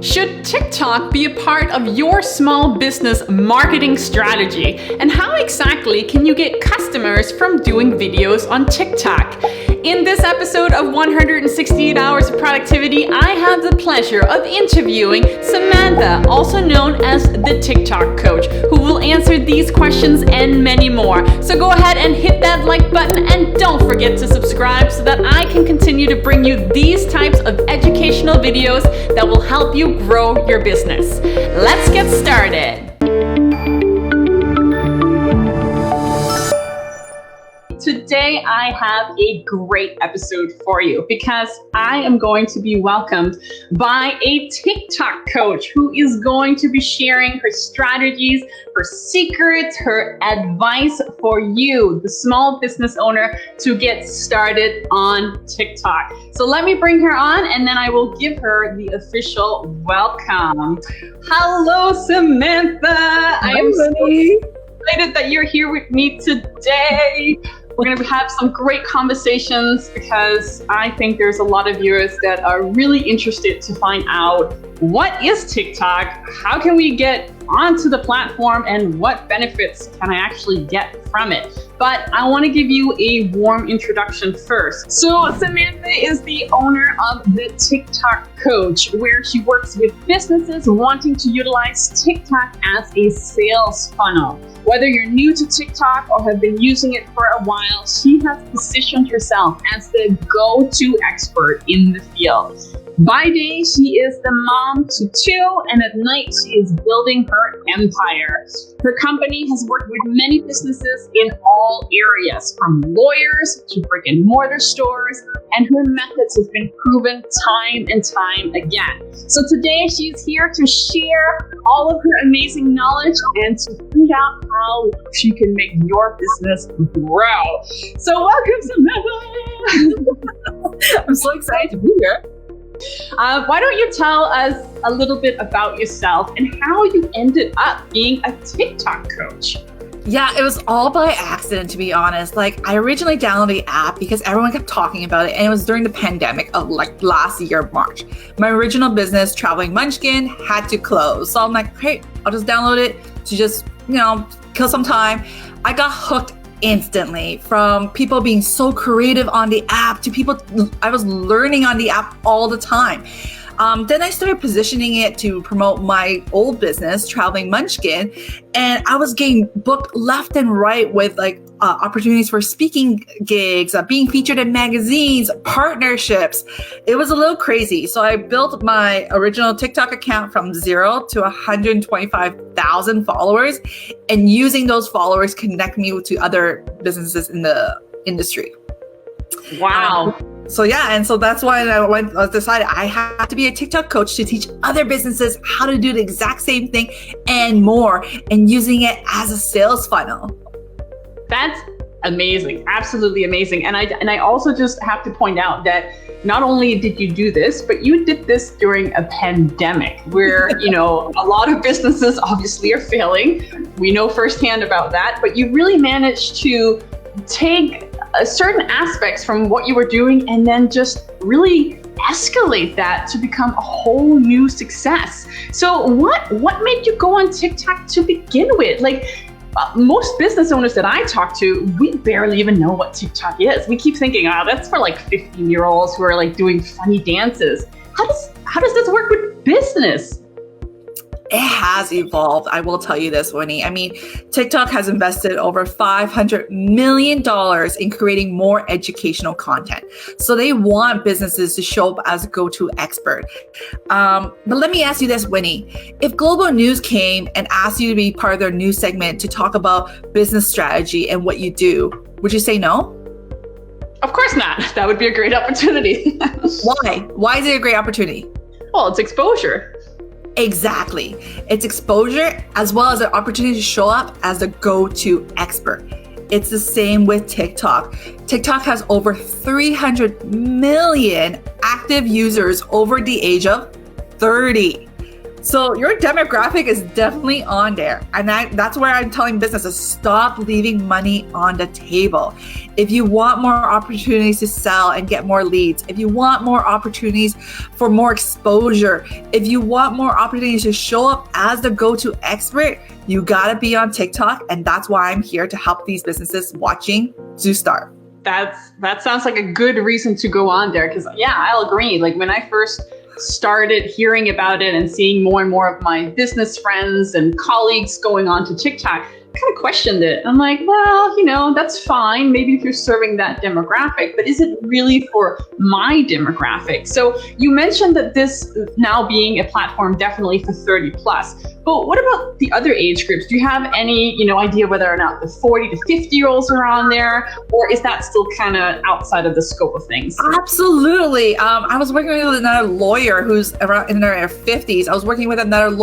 Should TikTok be a part of your small business marketing strategy? And how exactly can you get customers from doing videos on TikTok? In this episode of 168 Hours of Productivity, I have the pleasure of interviewing Samantha, also known as the TikTok Coach, who will answer these questions and many more. So go ahead and hit that like button and don't forget to subscribe so that I can continue to bring you these types of educational videos that will help you grow your business. Let's get started. Today, I have a great episode for you because I am going to be welcomed by a TikTok coach who is going to be sharing her strategies, her secrets, her advice for you, the small business owner, to get started on TikTok. So let me bring her on and then I will give her the official welcome. Hello, Samantha. I am so excited that you're here with me today. We're going to have some great conversations because I think there's a lot of viewers that are really interested to find out what is TikTok, how can we get onto the platform, and what benefits can I actually get from it. But I want to give you a warm introduction first. So Samantha is the owner of the TikTok Coach, where she works with businesses wanting to utilize TikTok as a sales funnel. Whether you're new to TikTok or have been using it for a while, she has positioned herself as the go-to expert in the field. By day, she is the mom to two, and at night, she is building her empire. Her company has worked with many businesses in all areas, from lawyers to brick and mortar stores, and her methods have been proven time and time again. So today, she's here to share all of her amazing knowledge and to find out how she can make your business grow. So welcome, Samantha! I'm so excited to be here. Why don't you tell us a little bit about yourself and how you ended up being a TikTok coach? Yeah, it was all by accident, to be honest. Like, I originally downloaded the app because everyone kept talking about it, and it was during the pandemic of like last year, March. My original business, Traveling Munchkin, had to close. So I'm like, hey, I'll just download it to just, kill some time. I got hooked instantly, from people being so creative on the app to people I was learning on the app all the time. Then I started positioning it to promote my old business, Traveling Munchkin, and I was getting booked left and right with opportunities for speaking gigs, being featured in magazines, partnerships. It was a little crazy. So I built my original TikTok account from 0 to 125,000 followers, and using those followers connect me to other businesses in the industry. Wow. So that's why I decided I have to be a TikTok coach to teach other businesses how to do the exact same thing and more, and using it as a sales funnel. That's amazing. Absolutely amazing. And I also just have to point out that not only did you do this, but you did this during a pandemic where, a lot of businesses obviously are failing. We know firsthand about that, but you really managed to take certain aspects from what you were doing and then just really escalate that to become a whole new success. So what made you go on TikTok to begin with? Most business owners that I talk to, we barely even know what TikTok is. We keep thinking, that's for 15-year-olds who are doing funny dances. How does this work with business? It has evolved. I will tell you this, Winnie. I mean, TikTok has invested over $500 million in creating more educational content. So they want businesses to show up as a go-to expert. But let me ask you this, Winnie. If Global News came and asked you to be part of their news segment to talk about business strategy and what you do, would you say no? Of course not. That would be a great opportunity. Why? Why is it a great opportunity? Well, it's exposure. Exactly. It's exposure as well as an opportunity to show up as a go-to expert. It's the same with TikTok. TikTok has over 300 million active users over the age of 30. So your demographic is definitely on there. And that's where I'm telling businesses, stop leaving money on the table. If you want more opportunities to sell and get more leads, if you want more opportunities for more exposure, if you want more opportunities to show up as the go-to expert, you gotta be on TikTok. And that's why I'm here to help these businesses watching to start. That sounds like a good reason to go on there. Because yeah, I'll agree. Like when I first started hearing about it and seeing more and more of my business friends and colleagues going on to TikTok, I kind of questioned it. I'm like, well, that's fine. Maybe if you're serving that demographic, but is it really for my demographic? So you mentioned that this now being a platform definitely for 30 plus, but what about the other age groups? Do you have any, idea whether or not the 40 to 50 year olds are on there, or is that still kind of outside of the scope of things? Absolutely. I was working with another lawyer who's around in her 50s. I was working with another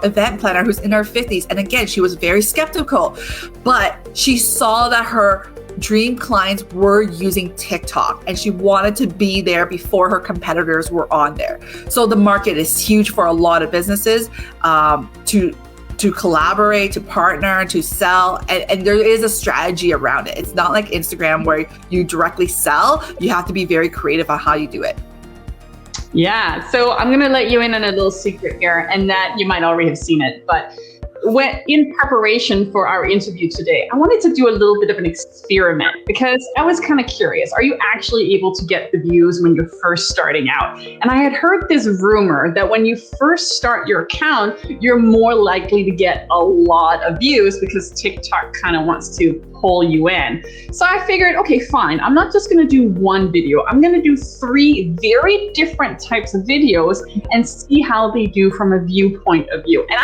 event planner who's in her 50s. And again, she was very skeptical, but she saw that her dream clients were using TikTok and she wanted to be there before her competitors were on there. So the market is huge for a lot of businesses to collaborate, to partner, to sell, and there is a strategy around it. It's not like Instagram where you directly sell. You have to be very creative on how you do it. Yeah, so I'm going to let you in on a little secret here, and that you might already have seen it, but when in preparation for our interview today, I wanted to do a little bit of an experiment because I was kind of curious. Are you actually able to get the views when you're first starting out? And I had heard this rumor that when you first start your account, you're more likely to get a lot of views because TikTok kind of wants to pull you in. So I figured, okay, fine. I'm not just going to do one video. I'm going to do 3 very different types of videos and see how they do from a viewpoint of view. And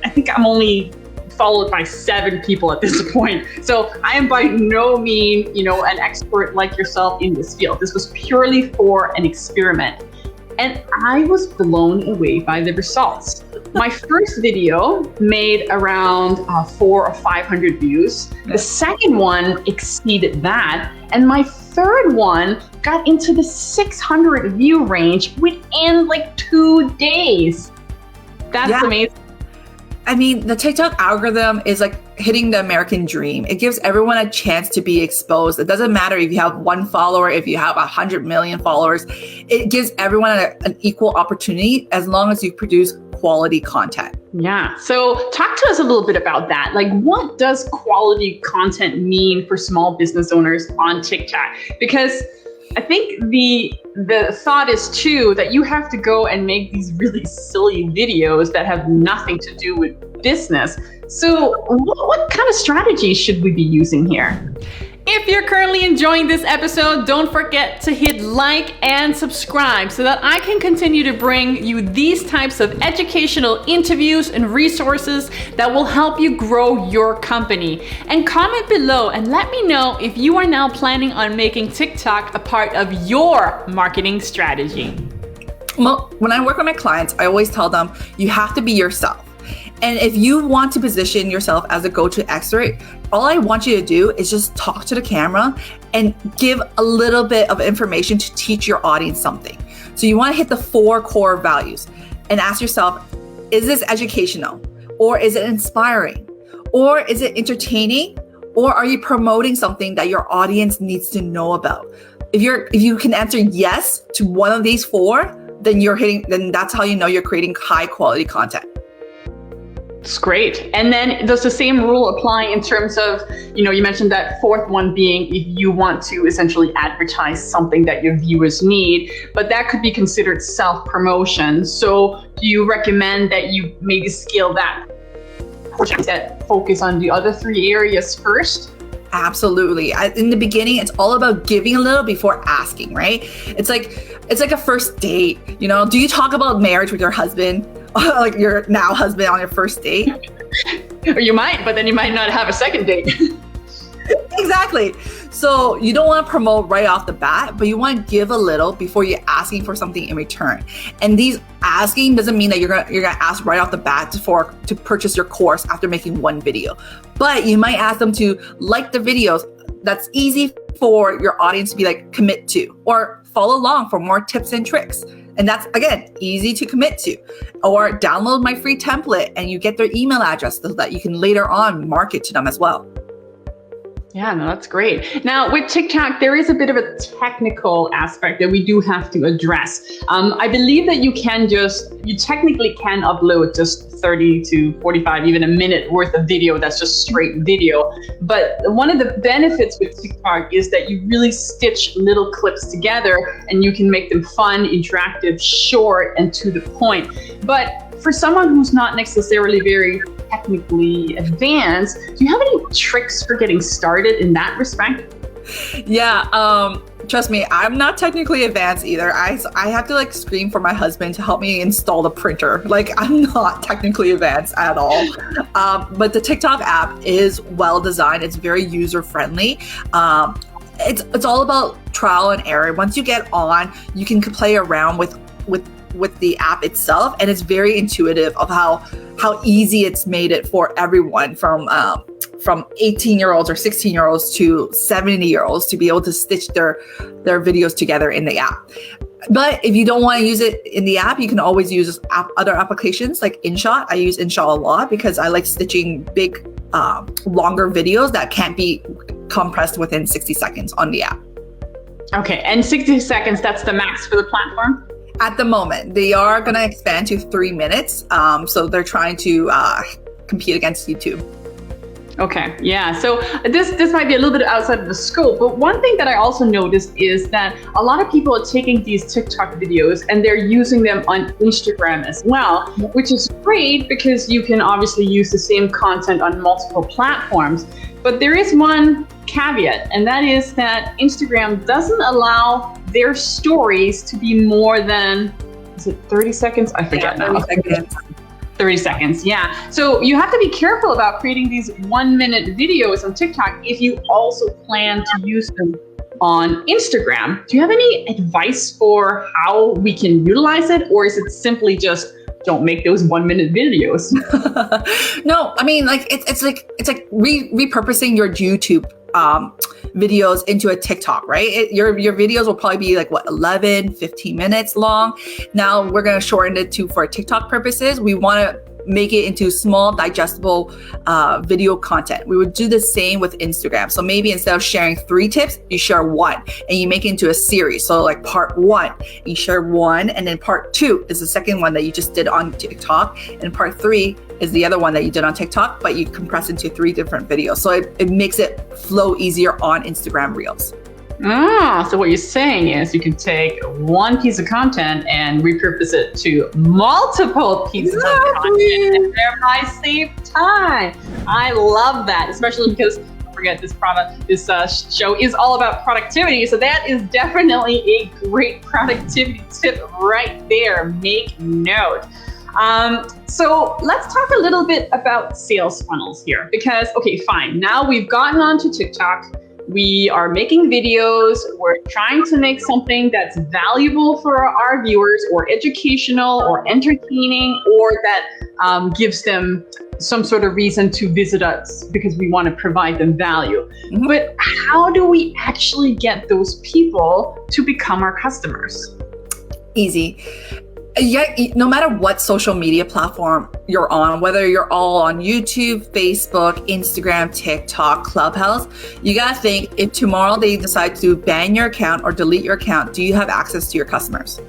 I think I'm only followed by 7 people at this point. So I am by no means, an expert like yourself in this field. This was purely for an experiment. And I was blown away by the results. My first video made around 400 or 500 views. The second one exceeded that. And my third one got into the 600 view range within like 2 days. That's amazing. I mean, the TikTok algorithm is like hitting the American dream. It gives everyone a chance to be exposed. It doesn't matter if you have 1 follower, if you have 100 million followers. It gives everyone an equal opportunity as long as you produce quality content. Yeah. So talk to us a little bit about that. Like, what does quality content mean for small business owners on TikTok? Because I think the thought is too that you have to go and make these really silly videos that have nothing to do with business. So what kind of strategies should we be using here? If you're currently enjoying this episode, don't forget to hit like and subscribe so that I can continue to bring you these types of educational interviews and resources that will help you grow your company. And comment below and let me know if you are now planning on making TikTok a part of your marketing strategy. Well, when I work with my clients, I always tell them you have to be yourself. And if you want to position yourself as a go-to expert, all I want you to do is just talk to the camera and give a little bit of information to teach your audience something. So you want to hit the 4 core values and ask yourself, is this educational? Or is it inspiring? Or is it entertaining? Or are you promoting something that your audience needs to know about? If you can answer yes to one of these 4, then that's how you know you're creating high quality content. It's great. And then does the same rule apply in terms of, you mentioned that 4th one being if you want to essentially advertise something that your viewers need, but that could be considered self-promotion. So do you recommend that you maybe scale that focus on the other 3 areas first? Absolutely. In the beginning, it's all about giving a little before asking, right? It's like a first date. Do you talk about marriage with your husband? Like your now husband on your first date? Or you might, but then you might not have a second date. Exactly. So you don't want to promote right off the bat, but you want to give a little before you're asking for something in return. And these asking doesn't mean that you're gonna ask right off the bat to purchase your course after making 1 video. But you might ask them to like the videos. That's easy for your audience to be like commit to, or follow along for more tips and tricks. And that's, again, easy to commit to. Or download my free template and you get their email address so that you can later on market to them as well. Yeah, no, that's great. Now with TikTok, there is a bit of a technical aspect that we do have to address. I believe that you technically can upload just 30 to 45, even a minute worth of video. That's just straight video. But one of the benefits with TikTok is that you really stitch little clips together and you can make them fun, interactive, short, and to the point. But for someone who's not necessarily very technically advanced, do you have any tricks for getting started in that respect? Yeah, trust me, I'm not technically advanced either. I have to like scream for my husband to help me install the printer. Like, I'm not technically advanced at all. But the TikTok app is well designed. It's very user friendly. It's all about trial and error. Once you get on, you can play around with the app itself, and it's very intuitive of how easy it's made it for everyone from 18-year-olds or 16-year-olds to 70-year-olds to be able to stitch their videos together in the app. But if you don't want to use it in the app, you can always use other applications like InShot. I use InShot a lot because I like stitching big, longer videos that can't be compressed within 60 seconds on the app. Okay, and 60 seconds, that's the max for the platform? At the moment, they are going to expand to 3 minutes. So they're trying to compete against YouTube. Okay, yeah. So this might be a little bit outside of the scope, but one thing that I also noticed is that a lot of people are taking these TikTok videos and they're using them on Instagram as well, which is great because you can obviously use the same content on multiple platforms. But there is one caveat, and that is that Instagram doesn't allow their stories to be more than, is it 30 seconds? I forget now. 30 seconds, yeah. So you have to be careful about creating these 1-minute videos on TikTok if you also plan to use them on Instagram. Do you have any advice for how we can utilize it, or is it simply just don't make those 1-minute videos? No, I mean, like it's like repurposing your YouTube videos into a TikTok, right? Your videos will probably be like 11, 15 minutes long. Now we're going to shorten it for TikTok purposes. We want to make it into small, digestible video content. We would do the same with Instagram. So maybe instead of sharing 3 tips, you share 1 and you make it into a series. So like part 1, you share 1, and then part 2 is the second one that you just did on TikTok, and part 3 is the other one that you did on TikTok, but you compress into 3 different videos. So it makes it flow easier on Instagram Reels. So what you're saying is you can take one piece of content and repurpose it to multiple pieces of content and thereby save time. I love that, especially because, don't forget, this show is all about productivity. So that is definitely a great productivity tip right there. Make note. So let's talk a little bit about sales funnels here, because, okay, fine. Now we've gotten onto TikTok. We are making videos. We're trying to make something that's valuable for our viewers, or educational or entertaining, or that gives them some sort of reason to visit us because we want to provide them value. Mm-hmm. But how do we actually get those people to become our customers? Easy. Yeah, no matter what social media platform you're on, whether you're all on YouTube, Facebook, Instagram, TikTok, Clubhouse, you got to think, if tomorrow they decide to ban your account or delete your account, do you have access to your customers?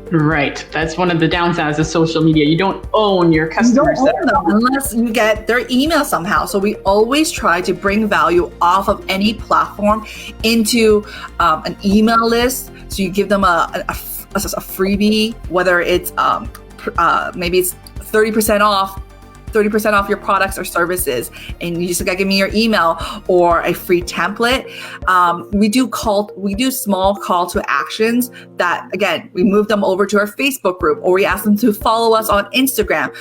Right. That's one of the downsides of social media. You don't own your customers. You don't own them unless you get their email somehow. So we always try to bring value off of any platform into an email list. So you give them a freebie, whether it's maybe it's 30% off your products or services, and you just gotta give me your email, or a free template. We do small call to actions that, again, we move them over to our Facebook group, or we ask them to follow us on Instagram.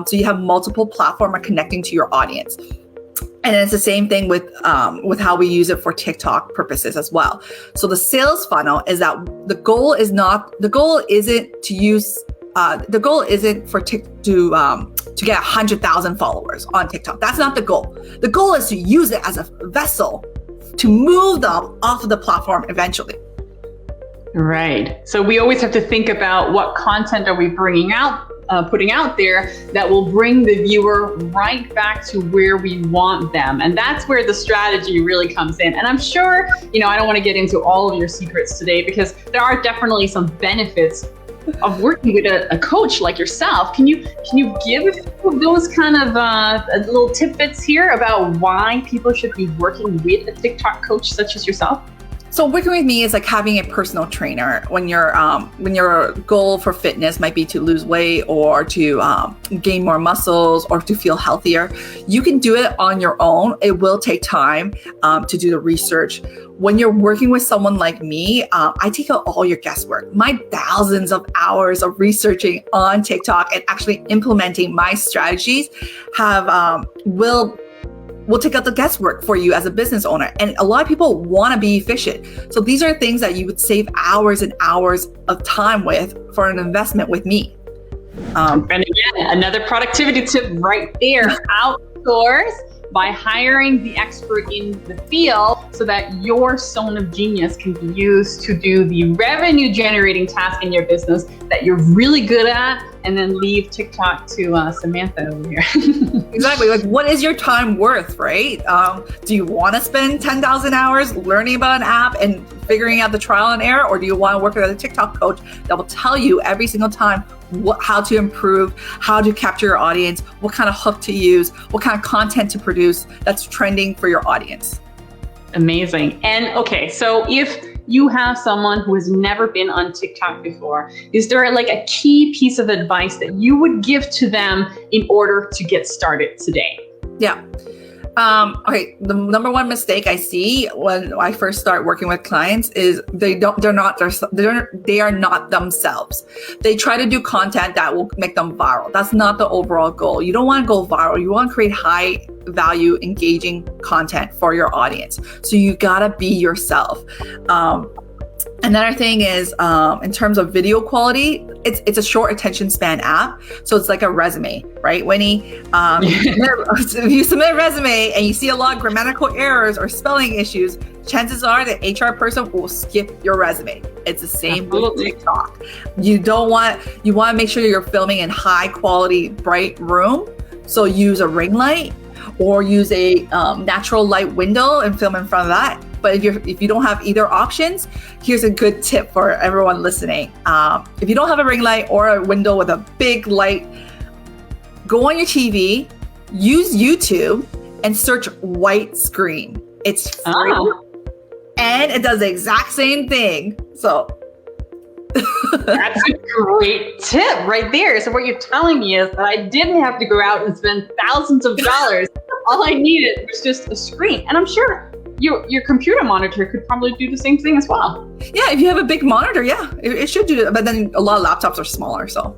So you have multiple platforms connecting to your audience. And it's the same thing with how we use it for TikTok purposes as well. So the sales funnel is that the goal isn't to get 100,000 followers on TikTok. That's not the goal. The goal is to use it as a vessel to move them off of the platform eventually. Right. So we always have to think about what content are we putting out there that will bring the viewer right back to where we want them. And that's where the strategy really comes in. And I'm sure, I don't want to get into all of your secrets today because there are definitely some benefits of working with a coach like yourself. Can you give a few of those kind of little tidbits here about why people should be working with a TikTok coach such as yourself? So working with me is like having a personal trainer when your goal for fitness might be to lose weight or to gain more muscles or to feel healthier. You can do it on your own. It will take time to do the research. When you're working with someone like me, I take out all your guesswork. My thousands of hours of researching on TikTok and actually implementing my strategies will take out the guesswork for you as a business owner. And a lot of people want to be efficient. So these are things that you would save hours and hours of time with for an investment with me. And again, another productivity tip right there. Outsource by hiring the expert in the field so that your zone of genius can be used to do the revenue generating task in your business that you're really good at, and then leave TikTok to Samantha over here. Exactly. Like, what is your time worth, right? Do you want to spend 10,000 hours learning about an app and figuring out the trial and error? Or do you want to work with a TikTok coach that will tell you every single time how to improve, how to capture your audience, what kind of hook to use, what kind of content to produce that's trending for your audience? Amazing. And okay, so if you have someone who has never been on TikTok before, is there like a key piece of advice that you would give to them in order to get started today? Yeah. Okay. The number one mistake I see when I first start working with clients is they are not themselves. They try to do content that will make them viral. That's not the overall goal. You don't want to go viral. You want to create high value, engaging content for your audience. So you gotta be yourself. Another thing is, in terms of video quality, it's a short attention span app. So it's like a resume, right, Winnie? If you submit a resume and you see a lot of grammatical errors or spelling issues, chances are the HR person will skip your resume. It's the same with TikTok. You want to make sure you're filming in high quality, bright room. So use a ring light or use a natural light window and film in front of that. But if you don't have either options, here's a good tip for everyone listening. If you don't have a ring light or a window with a big light, go on your TV, use YouTube, and search white screen. It's free, and it does the exact same thing. So that's a great tip right there. So what you're telling me is that I didn't have to go out and spend thousands of dollars. All I needed was just a screen. And I'm sure your computer monitor could probably do the same thing as well. Yeah, if you have a big monitor, yeah, it should do it. But then a lot of laptops are smaller, so.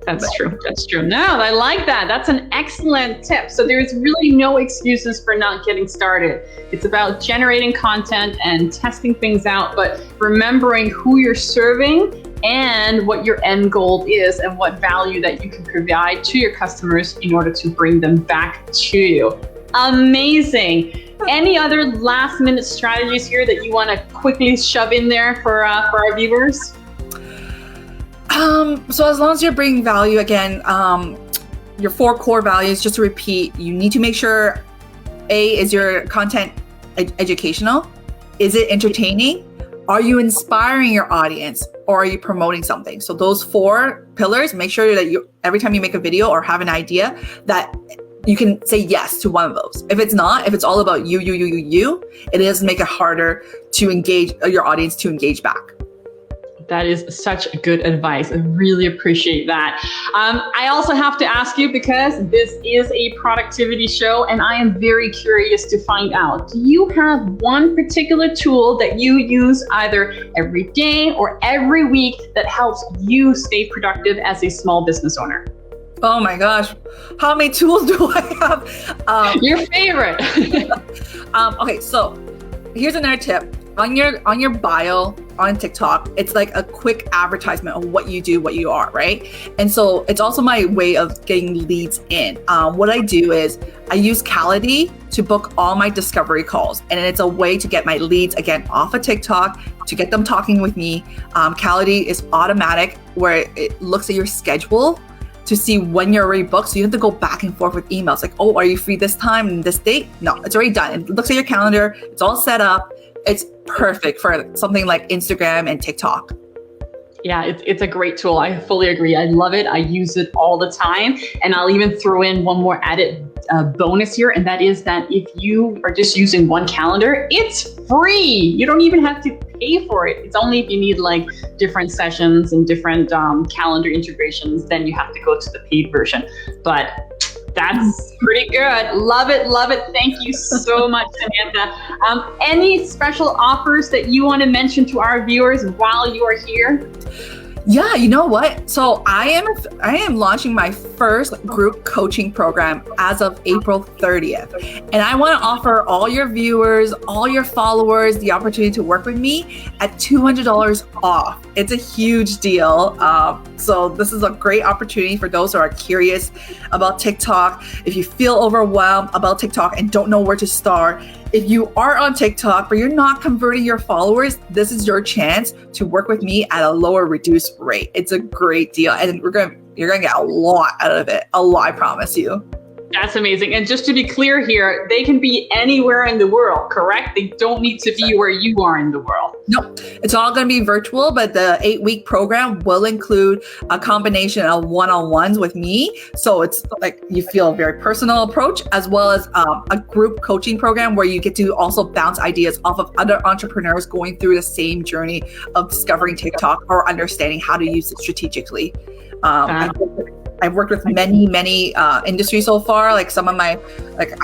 That's true. No, I like that. That's an excellent tip. So there's really no excuses for not getting started. It's about generating content and testing things out, but remembering who you're serving and what your end goal is and what value that you can provide to your customers in order to bring them back to you. Amazing. Any other last minute strategies here that you want to quickly shove in there for our viewers? So as long as you're bringing value, again, your 4 core values, just to repeat, you need to make sure, A, is your content educational? Is it entertaining? Are you inspiring your audience, or are you promoting something? So those 4 pillars, make sure that every time you make a video or have an idea, that you can say yes to one of those. If it's all about you, it does make it harder to engage your audience to engage back. That is such good advice. I really appreciate that. I also have to ask you, because this is a productivity show and I am very curious to find out, do you have one particular tool that you use either every day or every week that helps you stay productive as a small business owner? Oh my gosh, how many tools do I have? Your favorite. Okay, so here's another tip. on your bio on TikTok, it's like a quick advertisement of what you do, what you are, right? And so it's also my way of getting leads in. What I do is I use Calendly to book all my discovery calls, and it's a way to get my leads again off of TikTok to get them talking with me. Calendly is automatic, where it looks at your schedule to see when you're already booked. So you don't have to go back and forth with emails like, oh, are you free this time and this date? No, it's already done. It looks at your calendar. It's all set up. It's perfect for something like Instagram and TikTok. Yeah, it's a great tool. I fully agree. I love it. I use it all the time. And I'll even throw in one more added bonus here. And that is that if you are just using one calendar, it's free. You don't even have to pay for it. It's only if you need like different sessions and different calendar integrations, then you have to go to the paid version. But that's pretty good. Love it. Love it. Thank you so much, Samantha. Any special offers that you want to mention to our viewers while you are here? Yeah, you know what? So I am launching my first group coaching program as of April 30th. And I want to offer all your viewers, all your followers, the opportunity to work with me at $200 off. It's a huge deal. So this is a great opportunity for those who are curious about TikTok. If you feel overwhelmed about TikTok and don't know where to start, if you are on TikTok, but you're not converting your followers, this is your chance to work with me at a lower reduced rate. It's a great deal. And you're gonna get a lot out of it. A lot, I promise you. That's amazing. And just to be clear here, they can be anywhere in the world, correct? They don't need to be where you are in the world. No, it's all going to be virtual, but the 8-week program will include a combination of one-on-ones with me. So it's like you feel a very personal approach, as well as a group coaching program where you get to also bounce ideas off of other entrepreneurs going through the same journey of discovering TikTok or understanding how to use it strategically. I've worked with many industries so far. Like I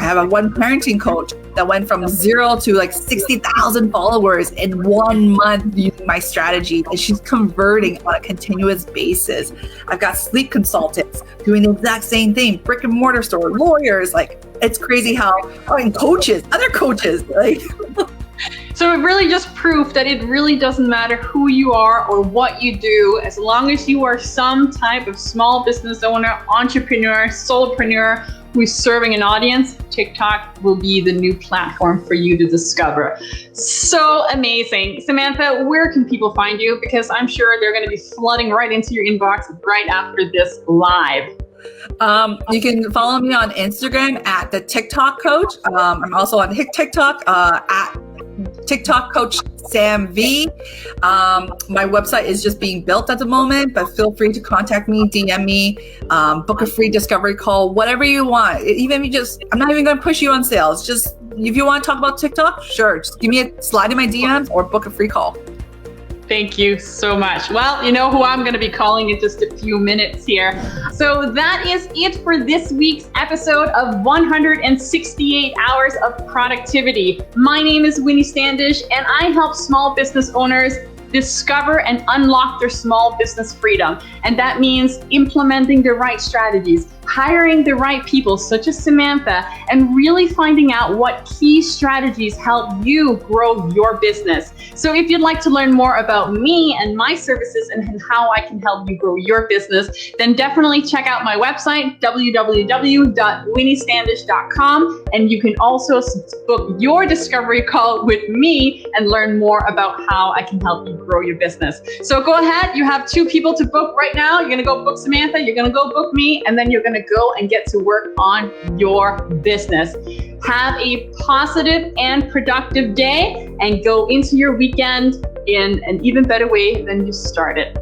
have one parenting coach that went from 0 to like 60,000 followers in 1 month using my strategy, and she's converting on a continuous basis. I've got sleep consultants doing the exact same thing, brick and mortar store, lawyers. Like, it's crazy and coaches, other coaches, like. So it really just proved that it really doesn't matter who you are or what you do, as long as you are some type of small business owner, entrepreneur, solopreneur who is serving an audience, TikTok will be the new platform for you to discover. So amazing. Samantha, where can people find you? Because I'm sure they're going to be flooding right into your inbox right after this live. You can follow me on Instagram at the TikTok Coach. I'm also on TikTok at TikTok Coach Sam V. My website is just being built at the moment, but feel free to contact me, DM me, book a free discovery call, whatever you want. Even if I'm not even going to push you on sales. Just if you want to talk about TikTok, sure. Just give me a slide in my DMs or book a free call. Thank you so much. Well, you know who I'm going to be calling in just a few minutes here. So that is it for this week's episode of 168 Hours of Productivity. My name is Winnie Standish, and I help small business owners discover and unlock their small business freedom. And that means implementing the right strategies, hiring the right people, such as Samantha, and really finding out what key strategies help you grow your business. So if you'd like to learn more about me and my services and how I can help you grow your business, then definitely check out my website, www.winniestandish.com. And you can also book your discovery call with me and learn more about how I can help you grow your business. So go ahead. You have 2 people to book right now. You're going to go book Samantha. You're going to go book me. And then you're going to go and get to work on your business. Have a positive and productive day and go into your weekend in an even better way than you started.